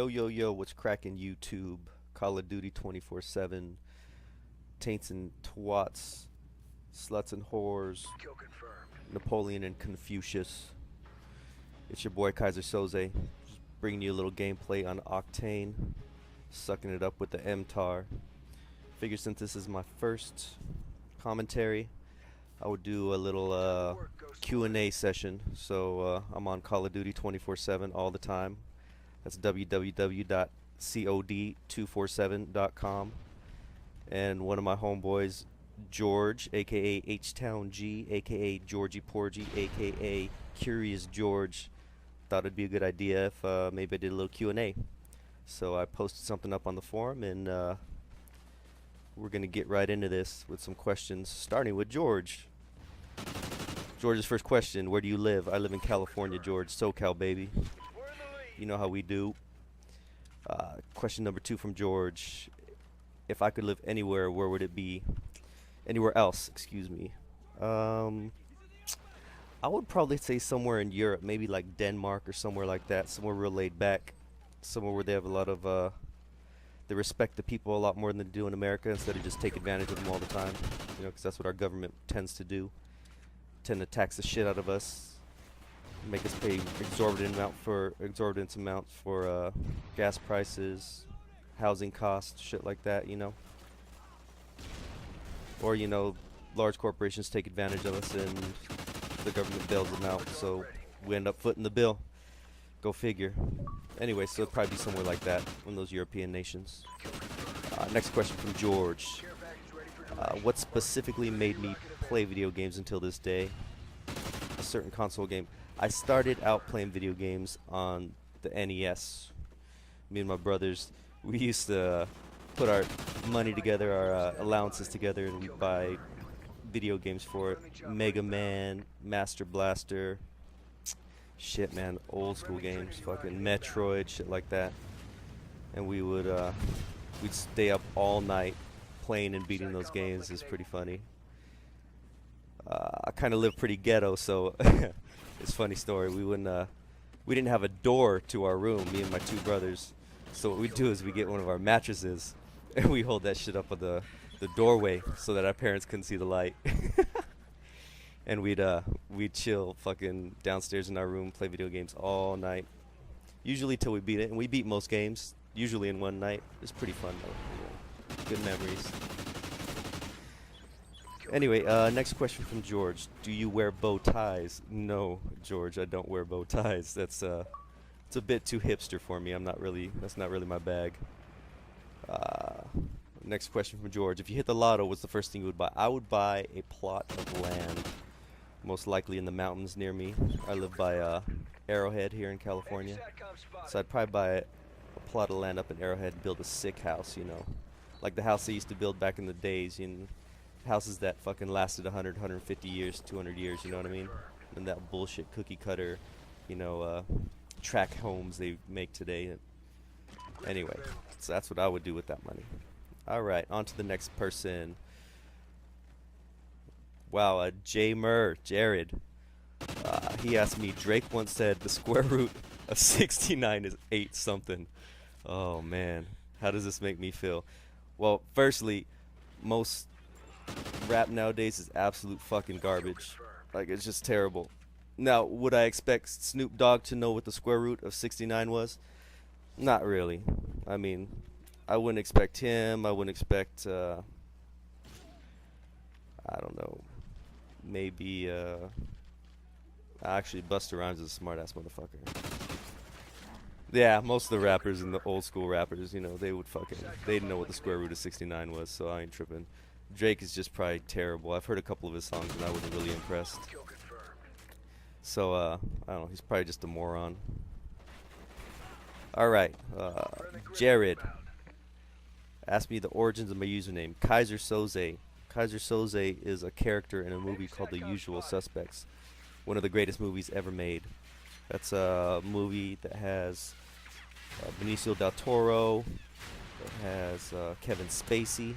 Yo, yo, yo, what's cracking YouTube? Call of Duty 24/7, taints and twats, sluts and whores, Kill confirmed. Napoleon and Confucius. It's your boy Kaiser Soze, just bringing you a little gameplay on Octane, sucking it up with the MTAR. Figure since this is my first commentary, I would do a little Q&A session. So I'm on Call of Duty 24/7 all the time. That's www.cod247.com. And one of my homeboys, George, aka H-Town G, aka Georgie Porgy, aka Curious George, thought it'd be a good idea if maybe I did a little Q&A. So I posted something up on the forum, and we're gonna get right into this with some questions, starting with George. George's first question: where do you live? I live in California, George. SoCal, baby. You know how we do. Question number 2 from George: if I could live anywhere, where would it be? Anywhere else, excuse me. I would probably say somewhere in Europe, maybe like Denmark or somewhere like that, somewhere real laid back, somewhere where they have a lot of they respect the people a lot more than they do in America, instead of just take advantage of them all the time. You know, because that's what our government tends to do. Tend to tax the shit out of us, make us pay exorbitant amounts for gas prices, housing costs, shit like that, you know. Or, you know, large corporations take advantage of us and the government bails them out, so we end up footing the bill. Go figure. Anyway, so it'd probably be somewhere like that, one of those European nations. Next question from George: what specifically made me play video games until this day? A certain console game. I started out playing video games on the NES. Me and my brothers, we used to put our money together, our allowances together, and we'd buy video games for it. Mega Man, Master Blaster, shit, man, old school games, fucking Metroid, shit like that. And we would we'd stay up all night playing and beating those games. It's pretty funny. I kind of live pretty ghetto, so it's a funny story. We didn't have a door to our room, me and my two brothers. So what we do is we get one of our mattresses and we hold that shit up on the doorway so that our parents couldn't see the light. And we'd chill fucking downstairs in our room, play video games all night. Usually till we beat it, and we beat most games, usually in one night. It's pretty fun though. You know, good memories. Anyway, next question from George: do you wear bow ties? No, George, I don't wear bow ties. That's it's a bit too hipster for me. That's not really my bag. Next question from George: if you hit the lotto, what's the first thing you would buy? I would buy a plot of land, most likely in the mountains near me. I live by Arrowhead here in California, so I'd probably buy a plot of land up in Arrowhead and build a sick house, you know, like the house they used to build back in the days, you know, houses that fucking lasted 100, 150 years, 200 years, you know what I mean? And that bullshit cookie cutter, you know, track homes they make today. Anyway, so that's what I would do with that money. Alright, on to the next person. Wow, Jared. He asked me, Drake once said the square root of 69 is 8 something. Oh man, how does this make me feel? Well, firstly, most rap nowadays is absolute fucking garbage. Like, it's just terrible. Now, would I expect Snoop Dogg to know what the square root of 69 was? Not really. I mean, I wouldn't expect him. I wouldn't expect, I don't know, maybe, actually, Busta Rhymes is a smart-ass motherfucker. Yeah, most of the rappers and the old school rappers, you know, they didn't know what the square root of 69 was, so I ain't tripping. Drake is just probably terrible. I've heard a couple of his songs and I wasn't really impressed. So, I don't know, he's probably just a moron. Alright, Jared asked me the origins of my username, Kaiser Soze. Kaiser Soze is a character in a movie called The Usual Suspects, one of the greatest movies ever made. That's a movie that has Benicio del Toro, it has Kevin Spacey,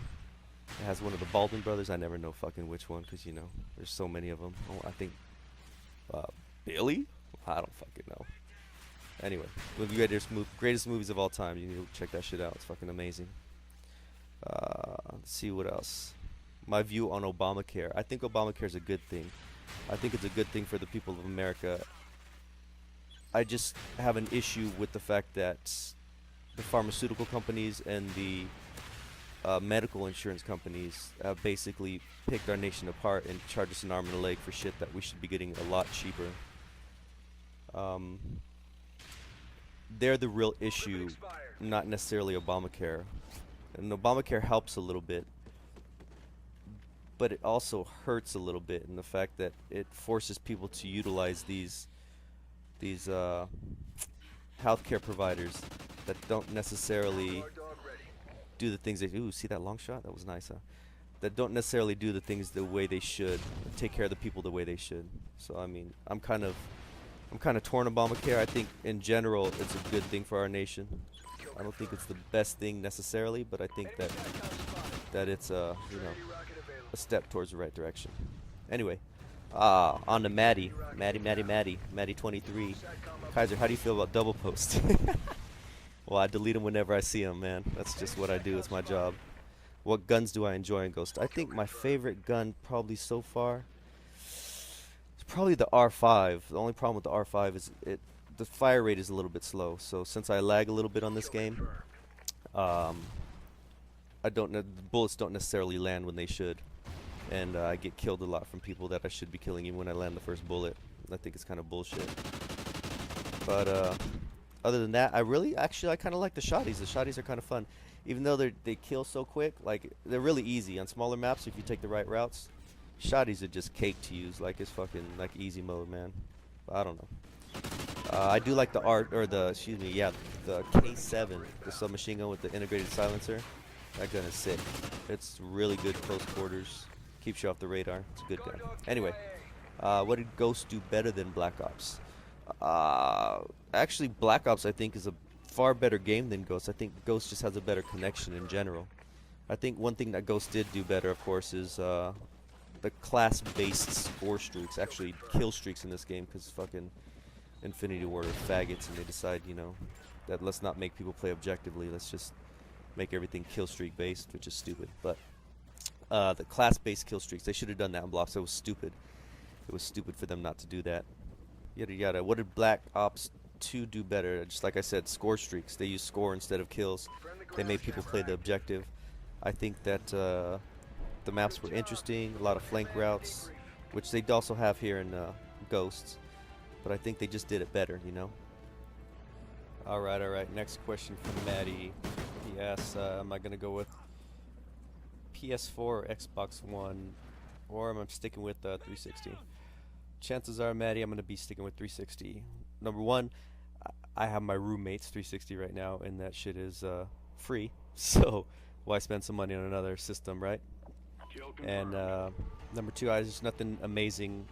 it has one of the Baldwin brothers. I never know fucking which one, because, you know, there's so many of them. Oh, I think Billy? I don't fucking know. Anyway, greatest movies of all time. You need to check that shit out. It's fucking amazing. Let's see what else. My view on Obamacare. I think Obamacare is a good thing. I think it's a good thing for the people of America. I just have an issue with the fact that the pharmaceutical companies and the medical insurance companies have basically picked our nation apart and charged us an arm and a leg for shit that we should be getting a lot cheaper. They're the real issue, not necessarily Obamacare. And Obamacare helps a little bit, but it also hurts a little bit in the fact that it forces people to utilize these healthcare providers that don't necessarily do the things they do. See that long shot? That was nice, huh? That don't necessarily do the things the way they should, take care of the people the way they should. So I mean, I'm kind of torn Obamacare. I think in general it's a good thing for our nation. I don't think it's the best thing necessarily, but I think that it's a step towards the right direction. Anyway, on to Maddie 23. Kaiser, how do you feel about double post? Well, I delete them whenever I see them, man. That's just what I do. It's my job. What guns do I enjoy in Ghost? I think my favorite gun probably so far is probably the R5. The only problem with the R5 is the fire rate is a little bit slow. So since I lag a little bit on this game, I don't know, the bullets don't necessarily land when they should, and I get killed a lot from people that I should be killing even when I land the first bullet. I think it's kind of bullshit. But other than that, I kind of like the shotties. The shotties are kind of fun, even though they kill so quick. Like, they're really easy on smaller maps if you take the right routes. Shotties are just cake to use. Like, it's fucking like easy mode, man. But I don't know. I do like the the K7, the submachine gun with the integrated silencer. That gun is sick. It's really good close quarters. Keeps you off the radar. It's a good gun. Anyway, what did Ghost do better than Black Ops? Actually, Black Ops I think is a far better game than Ghost. I think Ghost just has a better connection in general. I think one thing that Ghost did do better, of course, is the class-based score streaks. Actually, kill streaks in this game, because fucking Infinity Ward are faggots, and they decide, that let's not make people play objectively. Let's just make everything kill streak based, which is stupid. But the class-based kill streaks, they should have done that in Blocks. It was stupid. It was stupid for them not to do that. Yada yada. What did Black Ops 2 do better? Just like I said, score streaks. They used score instead of kills. They made people play the objective. I think that the maps were interesting. A lot of flank routes, which they also have here in Ghosts. But I think they just did it better, Alright. Next question from Maddie. He asks, am I going to go with PS4 or Xbox One? Or am I sticking with 360? Chances are, Maddie, I'm going to be sticking with 360. Number one, I have my roommate's 360 right now, and that shit is free. So why spend some money on another system, right? And number two, there's nothing amazing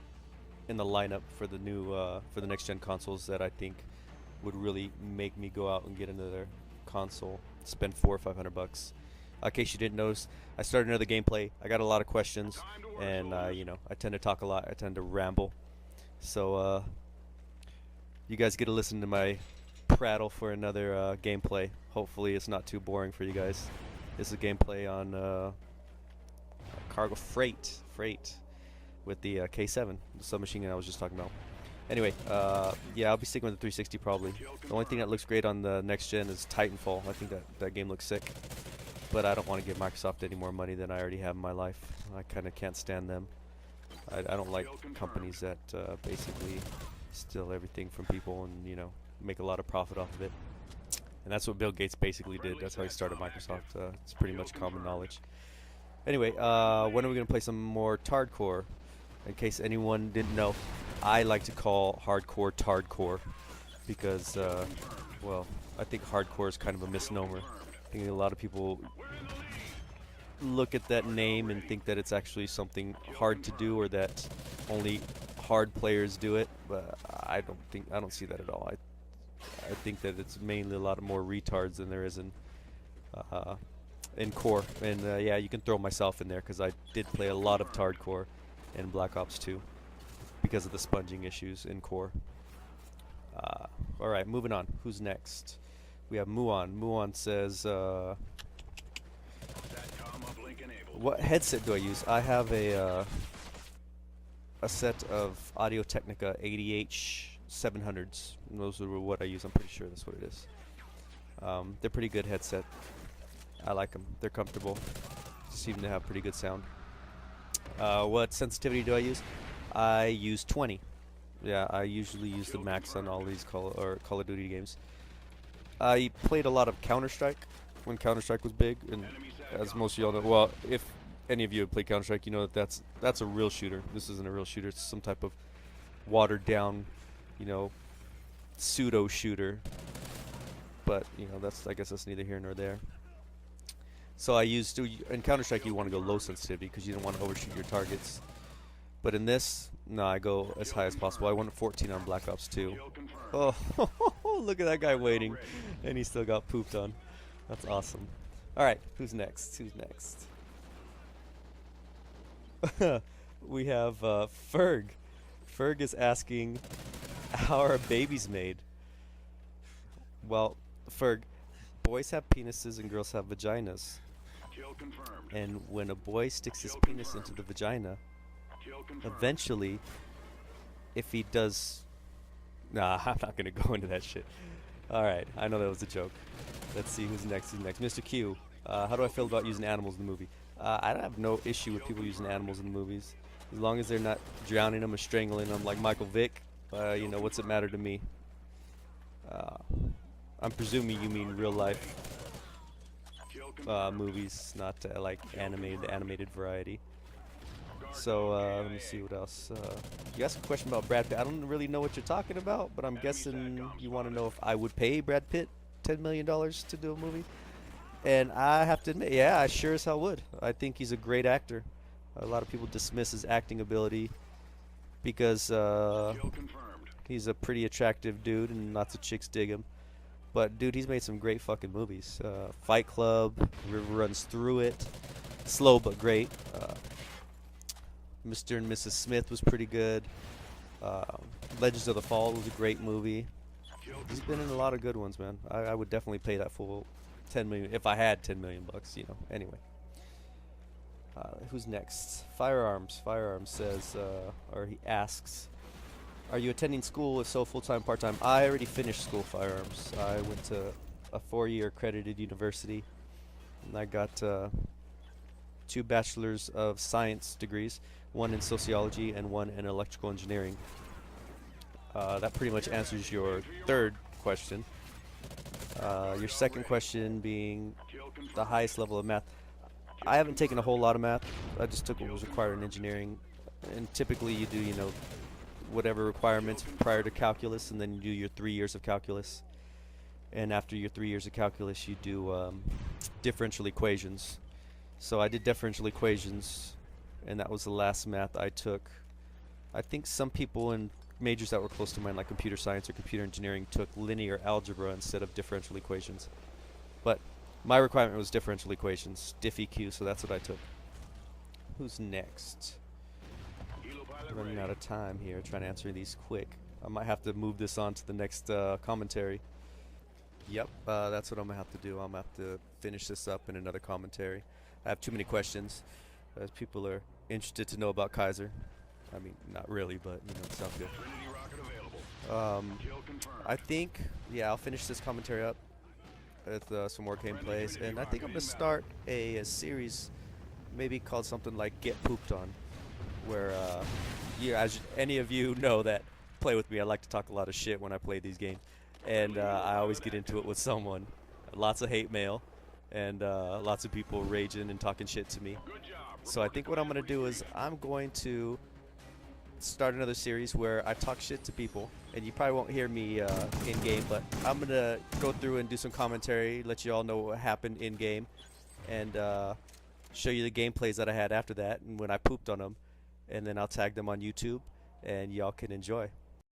in the lineup for the new for the next gen consoles that I think would really make me go out and get another console, spend $400 or $500. In case you didn't notice, I started another gameplay. I got a lot of questions, and I tend to talk a lot. I tend to ramble, so you guys get to listen to my prattle for another gameplay. Hopefully, it's not too boring for you guys. This is a gameplay on cargo freight with the K7, the submachine gun I was just talking about. Anyway, yeah, I'll be sticking with the 360 probably. The only thing that looks great on the next gen is Titanfall. I think that game looks sick. But I don't want to give Microsoft any more money than I already have in my life. I kind of can't stand them. I don't like companies that basically steal everything from people and, make a lot of profit off of it. And that's what Bill Gates basically did. That's how he started Microsoft. It's pretty much common knowledge. Anyway, when are we going to play some more Tardcore? In case anyone didn't know, I like to call hardcore Tardcore because, well, I think hardcore is kind of a misnomer. I think a lot of people look at that name and think that it's actually something hard to do or that only hard players do it, but I don't see that at all. I think that it's mainly a lot of more retards than there is in core. And yeah, you can throw myself in there because I did play a lot of Tardcore in Black Ops 2 because of the sponging issues in core. Alright, moving on. Who's next? We have Muon. Muon says, what headset do I use? I have a set of Audio-Technica 80H 700s. Those are what I use. I'm pretty sure that's what it is. They're pretty good headset. I like them. They're comfortable. Seem to have pretty good sound. What sensitivity do I use? I use 20. Yeah, I usually use the max on all these Call of Duty games. I played a lot of Counter-Strike when Counter-Strike was big, and as most of y'all know, well, if any of you have played Counter-Strike, you know that that's a real shooter. This isn't a real shooter. It's some type of watered-down, you know, pseudo shooter. But you know, I guess that's neither here nor there. So I used to, in Counter-Strike you want to go low sensitivity because you don't want to overshoot your targets. But in this, no, I go as high as possible. I went at 14 on Black Ops 2. Oh, look at that guy waiting, and he still got pooped on. That's awesome. All right, who's next? Who's next? We have Ferg. Ferg is asking, how are babies made? Well, Ferg, boys have penises and girls have vaginas. And when a boy sticks his penis into the vagina, eventually, if he does... Nah, I'm not going to go into that shit. Alright, I know that was a joke. Let's see who's next. Who's next? Mr. Q, how do I feel about using animals in the movie? I have no issue with people using animals in the movies. As long as they're not drowning them or strangling them like Michael Vick, you know, what's it matter to me? I'm presuming you mean real life movies, not like the animated variety. So let me see what else. You asked a question about Brad Pitt. I don't really know what you're talking about, but I'm guessing you want to know if I would pay Brad Pitt $10 million to do a movie. And I have to admit, yeah, I sure as hell would. I think he's a great actor. A lot of people dismiss his acting ability because he's a pretty attractive dude and lots of chicks dig him. But dude, he's made some great fucking movies. Fight Club, River Runs Through It, slow but great. Mr. and Mrs. Smith was pretty good. Legends of the Fall was a great movie. He's been in a lot of good ones, man. I would definitely pay that full 10 million if I had 10 million bucks, you know. Anyway, who's next? Firearms says, or he asks, are you attending school? If so, full-time, part-time? I already finished school Firearms. I went to a 4-year accredited university, and I got 2 bachelors of science degrees, one in sociology and one in electrical engineering. That pretty much answers your third question. Your second question being the highest level of math. I haven't taken a whole lot of math. I just took what was required in engineering, and typically you do, you know, whatever requirements prior to calculus, and then you do your 3 years of calculus. And after your 3 years of calculus, you do differential equations. So I did differential equations, and that was the last math I took. I think some people in majors that were close to mine, like computer science or computer engineering, took linear algebra instead of differential equations. But my requirement was differential equations, diff-EQ, so that's what I took. Who's next? Running out of time here, trying to answer these quick. I might have to move this on to the next commentary. Yep, that's what I'm going to have to do. I'm going to have to finish this up in another commentary. I have too many questions, as people are interested to know about Kaiser. I mean, not really, but, you know, it sounds good. I think, yeah, I'll finish this commentary up with some more gameplays, and I think I'm going to start a series maybe called something like Get Pooped On, where, as any of you know that play with me, I like to talk a lot of shit when I play these games, and I always get into it with someone. Lots of hate mail, and lots of people raging and talking shit to me. So I think what I'm going to do is I'm going to start another series where I talk shit to people, and you probably won't hear me in game, but I'm going to go through and do some commentary, let you all know what happened in game, and show you the gameplays that I had after that and when I pooped on them, and then I'll tag them on YouTube and y'all can enjoy.